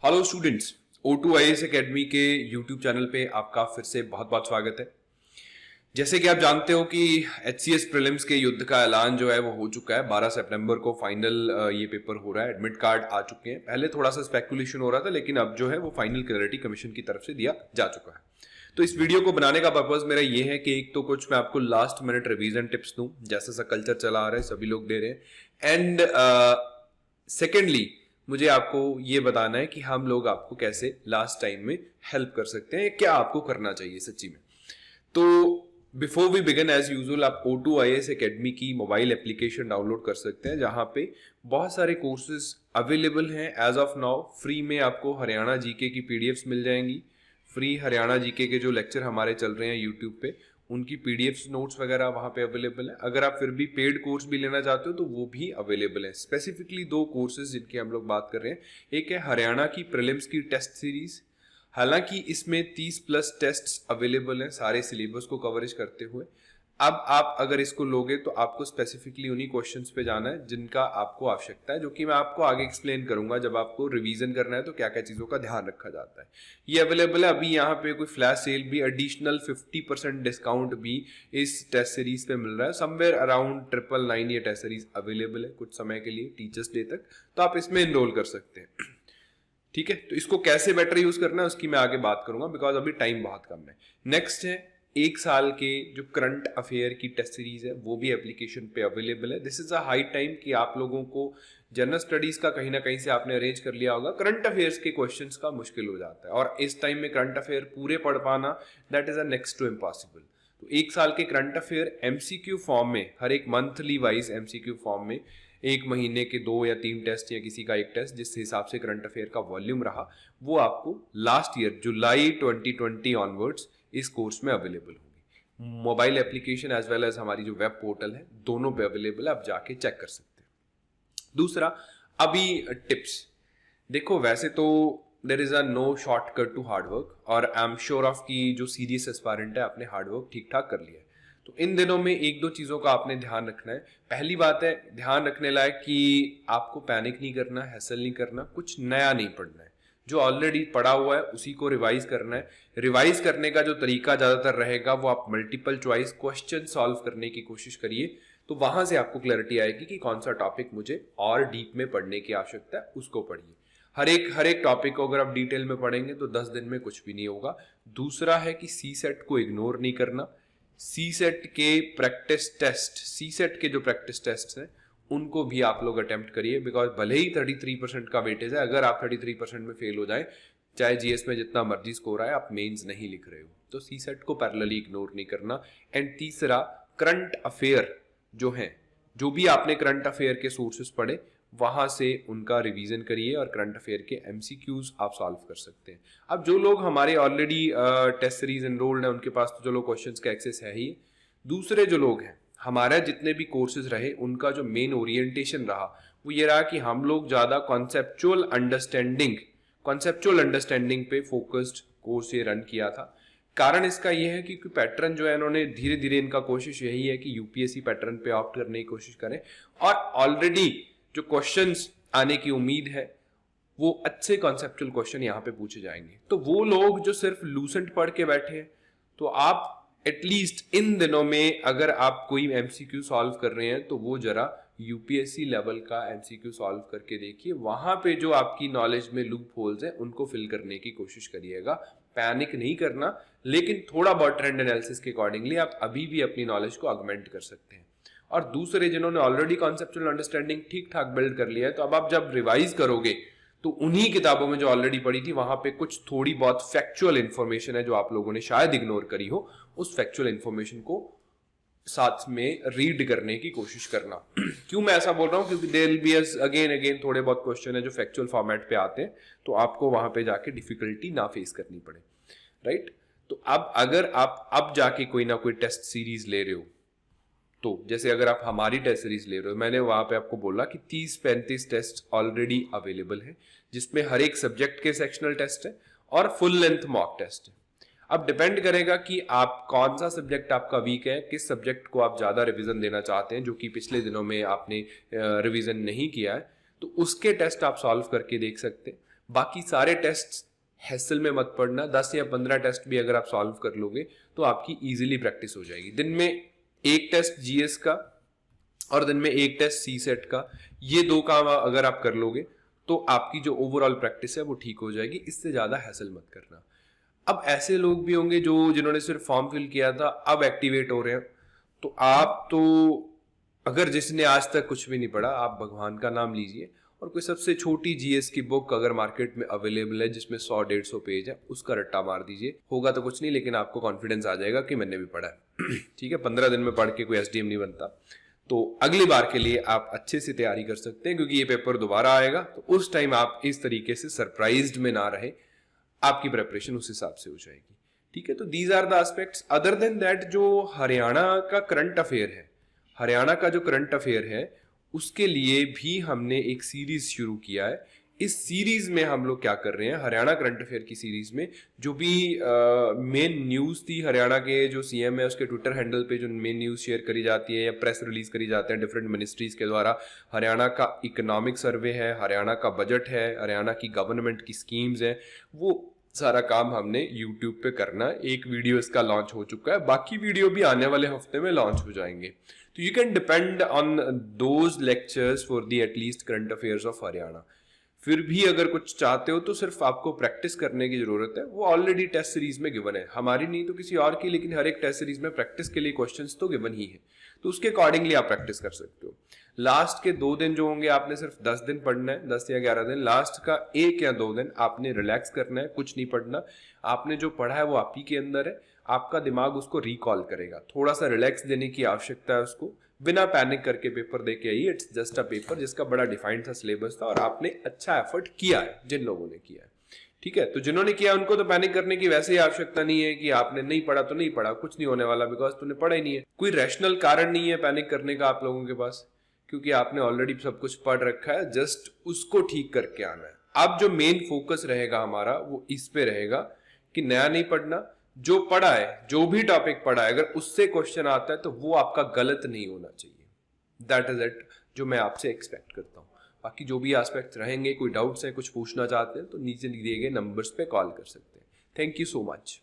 Hello students, O2 IAS academy के YouTube channel पे आपका फिर से बहुत बहुत स्वागत है। जैसे कि आप जानते हो कि HCS प्रीलिम्स के युद्ध का ऐलान जो है वो हो चुका है। 12 सितंबर को फाइनल ये पेपर हो रहा है। एडमिट कार्ड आ चुके हैं। पहले थोड़ा सा स्पेकुलेशन हो रहा था, लेकिन अब जो है वो फाइनल क्लैरिटी कमीशन की तरफ से दिया जा चुका है। तो इस वीडियो को बनाने का पर्पज मेरा ये है कि एक तो कुछ मैं आपको लास्ट मिनट रिवीजन टिप्स दूं, जैसा सा कल्चर चला आ रहा है सभी लोग दे रहे हैं। एंड सेकेंडली मुझे आपको ये बताना है कि हम लोग आपको कैसे लास्ट टाइम में हेल्प कर सकते हैं, क्या आपको करना चाहिए सच्ची में। तो before we begin as usual आप O2 IAS एकेडमी की मोबाइल एप्लीकेशन डाउनलोड कर सकते हैं, जहां पे बहुत सारे कोर्सेज अवेलेबल हैं एज ऑफ नाउ। फ्री में आपको हरियाणा जीके की पीडीएफ्स मिल जाएंगी। फ्री हरियाणा जीके के जो लेक्चर हमारे चल रहे हैं यूट्यूब पे, उनकी पीडीएफ्स नोट्स वगैरह वहां पे अवेलेबल है। अगर आप फिर भी पेड कोर्स भी लेना चाहते हो तो वो भी अवेलेबल है। स्पेसिफिकली दो कोर्सेज जिनकी हम लोग बात कर रहे हैं, एक है हरियाणा की प्रीलिम्स की टेस्ट सीरीज। हालांकि इसमें 30+ टेस्ट्स अवेलेबल हैं सारे सिलेबस को कवरेज करते हुए। अब आप अगर इसको लोगे तो आपको स्पेसिफिकली उन्हीं क्वेश्चंस पे जाना है जिनका आपको आवश्यकता है, जो कि मैं आपको आगे एक्सप्लेन करूंगा जब आपको रिवीजन करना है तो क्या क्या चीजों का ध्यान रखा जाता है। ये अवेलेबल है। अभी यहाँ पे कोई फ्लैश सेल भी, एडिशनल 50% डिस्काउंट भी इस टेस्ट सीरीज पे मिल रहा है। समवेयर अराउंड 999 ये टेस्ट सीरीज अवेलेबल है कुछ समय के लिए, टीचर्स डे तक। तो आप इसमें इनरोल कर सकते हैं। ठीक है, तो इसको कैसे बेटर यूज करना है उसकी मैं आगे बात करूंगा, बिकॉज अभी टाइम बहुत कम है। नेक्स्ट है एक साल के जो करंट अफेयर की टेस्ट सीरीज है, वो भी एप्लीकेशन पे अवेलेबल है। This is a high time कि आप लोगों को जनरल स्टडीज का कहीं ना कहीं से आपने अरेंज कर लिया होगा, करंट अफेयर्स के क्वेश्चंस का मुश्किल हो जाता है, और इस टाइम में करंट अफेयर पूरे पढ़ पाना that is a next to impossible. तो एक साल के करंट अफेयर एमसीक्यू फॉर्म में, हर एक मंथली वाइज एमसीक्यू फॉर्म में, एक महीने के 2 या 3 टेस्ट या किसी का एक टेस्ट, जिस हिसाब से करंट अफेयर का वॉल्यूम रहा, वो आपको लास्ट ईयर जुलाई 2020 ऑनवर्ड्स इस कोर्स में अवेलेबल होगी। Mobile application as well as हमारी जो वेब पोर्टल है, दोनों पे अवेलेबल है, आप जाके चेक कर सकते हैं। दूसरा, अभी टिप्स देखो, वैसे तो there is a no shortcut to hard work, और आई एम श्योर ऑफ कि जो सीरियस एस्पायरेंट है आपने हार्डवर्क ठीक ठाक कर लिया है। तो इन दिनों में एक दो चीजों का आपने ध्यान रखना है। पहली बात है ध्यान रखने लायक कि आपको पैनिक नहीं करना, हैसल नहीं करना, कुछ नया नहीं पढ़ना है। जो ऑलरेडी पढ़ा हुआ है उसी को रिवाइज करना है। रिवाइज करने का जो तरीका ज्यादातर रहेगा वो आप मल्टीपल चॉइस क्वेश्चन सॉल्व करने की कोशिश करिए, तो वहां से आपको क्लैरिटी आएगी कि कौन सा टॉपिक मुझे और डीप में पढ़ने की आवश्यकता है, उसको पढ़िए। हर एक टॉपिक को अगर आप डिटेल में पढ़ेंगे तो 10 दिन में कुछ भी नहीं होगा। दूसरा है कि सीसेट को इग्नोर नहीं करना। सीसेट के जो प्रैक्टिस टेस्ट हैं उनको भी आप लोग अटेम्प्ट करिए, बिकॉज भले ही 33% का वेटेज है, अगर आप 33% में फेल हो जाए, चाहे जीएस में जितना मर्जी स्कोर आए, आप मेंस नहीं लिख रहे हो, तो सीसेट को पैरेलली इग्नोर नहीं करना। एंड तीसरा, करंट अफेयर जो है, जो भी आपने करंट अफेयर के सोर्सेस पढ़े वहां से उनका रिवीजन करिए, और करंट अफेयर के एमसीक्यूज आप सॉल्व कर सकते हैं। अब जो लोग हमारे ऑलरेडी टेस्ट सीरीज एनरोल्ड हैं उनके पास तो चलो क्वेश्चंस का एक्सेस है ही। दूसरे जो लोग हैं, हमारा जितने भी कोर्सेज रहे उनका जो मेन ओरिएंटेशन रहा वो ये रहा कि हम लोग ज्यादा कॉन्सेप्चुअल अंडरस्टैंडिंग पे फोकस्ड कोर्स ये रन किया था। कारण इसका यह है कि पैटर्न जो है, इन्होंने धीरे धीरे, इनका कोशिश यही है कि यूपीएससी पैटर्न पे ऑप्ट करने की कोशिश करें, और ऑलरेडी जो क्वेश्चंस आने की उम्मीद है वो अच्छे कॉन्सेप्चुअल क्वेश्चन यहाँ पे पूछे जाएंगे। तो वो लोग जो सिर्फ लूसेंट पढ़ के बैठे हैं, तो आप एटलीस्ट इन दिनों में अगर आप कोई एमसीक्यू सॉल्व कर रहे हैं तो वो जरा यूपीएससी लेवल का एमसीक्यू सॉल्व करके देखिए। वहां पे जो आपकी नॉलेज में लूप होल्स हैं उनको फिल करने की कोशिश करिएगा। पैनिक नहीं करना, लेकिन थोड़ा बहुत ट्रेंड एनालिसिस के अकॉर्डिंगली आप अभी भी अपनी नॉलेज को ऑगमेंट कर सकते हैं। और दूसरे जिन्होंने ऑलरेडी कॉन्सेप्चुअल अंडरस्टैंडिंग ठीक ठाक बिल्ड कर लिया है, तो अब आप जब रिवाइज करोगे तो उन्हीं किताबों में जो ऑलरेडी पढ़ी थी वहां पे कुछ थोड़ी बहुत फैक्चुअल इंफॉर्मेशन है जो आप लोगों ने शायद इग्नोर करी हो, उस फैक्चुअल इंफॉर्मेशन को साथ में रीड करने की कोशिश करना। क्यों मैं ऐसा बोल रहा हूं, क्योंकि देयर विल बी अगेन थोड़े बहुत क्वेश्चन है जो फैक्चुअल फॉर्मेट पे आते हैं, तो आपको वहां पे जाके डिफिकल्टी ना फेस करनी पड़े, राइट। तो अब अगर आप अब जाके कोई ना कोई टेस्ट सीरीज ले रहे हो, तो जैसे अगर आप हमारी टेस्ट सीरीज ले रहे हो, मैंने वहां पे आपको बोला कि 30-35 टेस्ट ऑलरेडी अवेलेबल है, जिसमें हर एक सब्जेक्ट के सेक्शनल टेस्ट है और फुल लेंथ मॉक टेस्ट है। अब डिपेंड करेगा कि आप कौन सा सब्जेक्ट आपका वीक है, किस सब्जेक्ट को आप ज्यादा रिवीजन देना चाहते हैं, जो कि पिछले दिनों में आपने रिवीजन नहीं किया है, तो उसके टेस्ट आप सॉल्व करके देख सकते हैं। बाकी सारे टेस्ट हैसल में मत पढ़ना। 10 या 15 टेस्ट भी अगर आप सॉल्व कर लोगे तो आपकी इजीली प्रैक्टिस हो जाएगी। दिन में एक टेस्ट जीएस का और दिन में एक टेस्ट सी सेट का, ये 2 काम अगर आप कर लोगे तो आपकी जो ओवरऑल प्रैक्टिस है वो ठीक हो जाएगी। इससे ज्यादा हैसल मत करना। अब ऐसे लोग भी होंगे जिन्होंने सिर्फ फॉर्म फिल किया था, अब एक्टिवेट हो रहे हैं, तो आप तो अगर जिसने आज तक कुछ भी नहीं पढ़ा, आप भगवान का नाम लीजिए और कोई सबसे छोटी जीएस की बुक अगर मार्केट में अवेलेबल है जिसमें 100-150 पेज है, उसका रट्टा मार दीजिए। होगा तो कुछ नहीं, लेकिन आपको कॉन्फिडेंस आ जाएगा कि मैंने भी पढ़ा है। ठीक है, 15 दिन में पढ़ के कोई एसडीएम नहीं बनता। तो अगली बार के लिए आप अच्छे से तैयारी कर सकते हैं, क्योंकि ये पेपर दोबारा आएगा, तो उस टाइम आप इस तरीके से सरप्राइज्ड में ना रहे, आपकी प्रिपरेशन उस हिसाब से हो जाएगी। ठीक है, तो these are the aspects. Other than that, जो हरियाणा का करंट अफेयर है, हरियाणा का जो करंट अफेयर है उसके लिए भी हमने एक सीरीज शुरू किया है। इस सीरीज में हम लोग क्या कर रहे हैं, हरियाणा करंट अफेयर की सीरीज में जो भी मेन न्यूज थी, हरियाणा के जो सीएम है उसके ट्विटर हैंडल पे जो मेन न्यूज शेयर करी जाती है या प्रेस रिलीज करी जाते हैं डिफरेंट मिनिस्ट्रीज के द्वारा, हरियाणा का इकोनॉमिक सर्वे है, हरियाणा का बजट है, हरियाणा की गवर्नमेंट की स्कीम्स है, वो सारा काम हमने यूट्यूब पे करना। एक वीडियो इसका लॉन्च हो चुका है, बाकी वीडियो भी आने वाले हफ्ते में लॉन्च हो जाएंगे। तो you can depend on those lectures for the at least current affairs of Haryana. फिर भी अगर कुछ चाहते हो तो सिर्फ आपको प्रैक्टिस करने की जरूरत है, वो ऑलरेडी टेस्ट सीरीज में गिवन है, हमारी नहीं तो किसी और की, लेकिन हर एक टेस्ट सीरीज में प्रैक्टिस के लिए क्वेश्चंस तो गिवन ही है, तो उसके अकॉर्डिंगली आप प्रैक्टिस कर सकते हो। लास्ट के 2 दिन जो होंगे आपने सिर्फ 10 दिन पढ़ना है, 10 या 11 दिन। लास्ट का 1 या 2 दिन आपने रिलैक्स करना है, कुछ नहीं पढ़ना। आपने जो पढ़ा है वो आप ही के अंदर है, आपका दिमाग उसको रिकॉल करेगा। थोड़ा सा रिलैक्स देने की आवश्यकता है उसको, बिना पैनिक करके पेपर दे के आइए। इट्स जस्ट अ पेपर जिसका बड़ा डिफाइंड सा सिलेबस था और आपने अच्छा एफर्ट किया है जिन लोगों ने किया है। ठीक है, तो जिन्होंने किया उनको तो पैनिक करने की वैसे ही आवश्यकता नहीं है कि आपने नहीं पढ़ा तो नहीं पढ़ा, कुछ नहीं होने वाला, बिकॉज तुमने पढ़ा ही नहीं है। कोई रैशनल कारण नहीं है पैनिक करने का आप लोगों के पास, क्योंकि आपने ऑलरेडी सब कुछ पढ़ रखा है, जस्ट उसको ठीक करके आना है। अब जो मेन फोकस रहेगा हमारा वो इस पे रहेगा कि नया नहीं पढ़ना, जो पढ़ा है, जो भी टॉपिक पढ़ा है, अगर उससे क्वेश्चन आता है तो वो आपका गलत नहीं होना चाहिए। दैट इज इट जो मैं आपसे एक्सपेक्ट करता हूँ। बाकी जो भी एस्पेक्ट्स रहेंगे, कोई डाउट्स है, कुछ पूछना चाहते हैं तो नीचे दिए गए नंबर्स पे कॉल कर सकते हैं। Thank you so much.